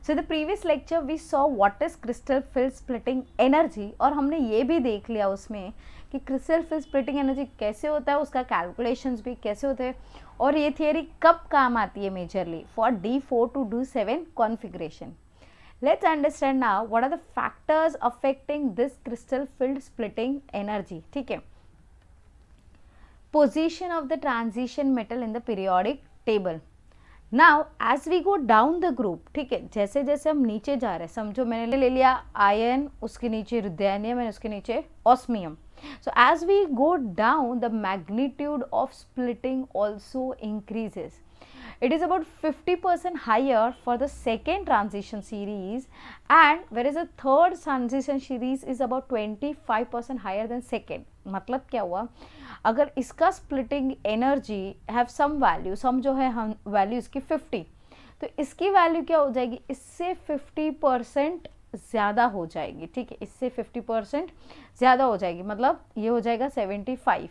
So the previous lecture we saw what is crystal field splitting energy, और हमने ये भी देख लिया उसमें कि क्रिस्टल फील्ड स्प्लिटिंग एनर्जी कैसे होता है, उसका कैलकुलेशंस भी कैसे होते हैं, और ये थियरी कब काम आती है majorly for D4 to D7 configuration. Let's understand now what are the factors affecting this crystal field splitting energy. ठीक है, position of the transition metal in the periodic table. Now as we go down the group, ठीक है, जैसे जैसे हम नीचे जा रहे हैं, समझो मैंने ले लिया आयन, उसके नीचे रुद्रानियम एंड उसके नीचे osmium. So as we go down, the magnitude of splitting also increases. It is about 50% higher for the second transition series, and whereas the third transition series is about 25% higher than second. मतलब क्या हुआ, अगर इसका splitting energy have some value, some जो है हम value इसकी 50, तो इसकी वैल्यू क्या हो जाएगी, इससे 50% ज़्यादा हो जाएगी. ठीक है, इससे 50% ज़्यादा हो जाएगी, मतलब ये हो जाएगा 75,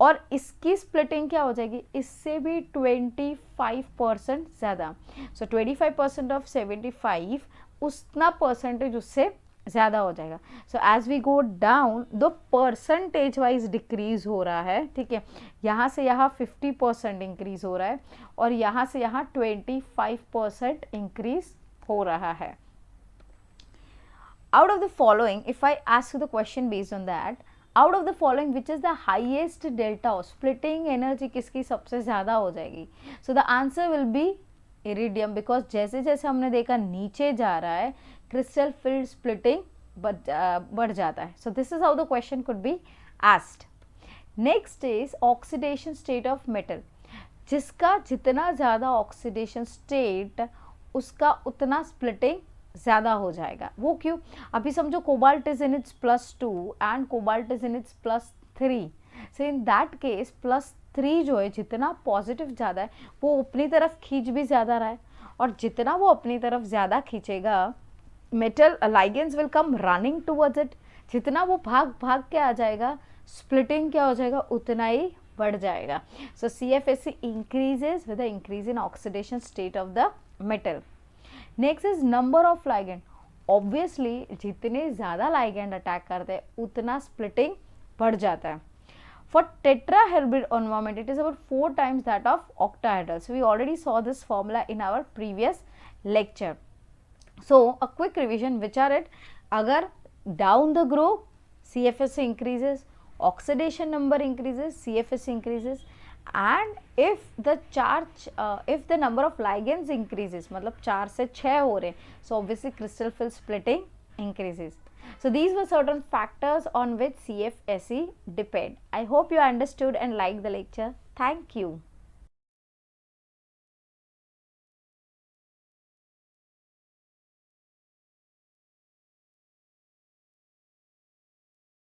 और इसकी स्प्लिटिंग क्या हो जाएगी, इससे भी 25% ज़्यादा. सो 25% ऑफ 75, उतना परसेंटेज उससे ज़्यादा हो जाएगा. So as we go down, दो परसेंटेज वाइज डिक्रीज हो रहा है. ठीक है, यहाँ से यहाँ 50% इंक्रीज हो रहा है, और यहाँ से यहाँ 25% इंक्रीज हो रहा है. Out of the following, if I ask you the question based on that, out of the following which is the highest delta of splitting energy किसकी सबसे ज़्यादा हो जाएगी? So the answer will be iridium, because जैसे जैसे हमने देखा नीचे जा रहा है crystal field splitting बढ़ जाता है. So this is how the question could be asked. Next is oxidation state of metal. जिसका जितना ज़्यादा oxidation state, उसका उतना splitting ज़्यादा हो जाएगा. वो क्यों? अभी समझो cobalt is in its +2 and cobalt is in its +3. So in that case +3 जो है, जितना पॉजिटिव ज़्यादा है वो अपनी तरफ खींच भी ज़्यादा रहा है, और जितना वो अपनी तरफ ज़्यादा खींचेगा, metal ligands will come running towards it. जितना वो भाग भाग के आ जाएगा, स्प्लिटिंग क्या हो जाएगा, उतना ही बढ़ जाएगा. सो CFSE increases with the increase in oxidation state of the metal. Next is number of ligand. Obviously जितने ज़्यादा लाइगेंड अटैक करते हैं उतना स्प्लिटिंग बढ़ जाता है. For tetrahedral environment it is about 4 times that of octahedral. So we already saw this formula in our previous lecture. So a quick revision which are it, अगर down the group CFSE increases, oxidation number increases, CFSE increases, and if the number of ligands increases, मतलब 4 से 6 हो रहे, so obviously crystal field splitting increases. So these were certain factors on which CFSE depend. I hope you understood and liked the lecture. Thank you.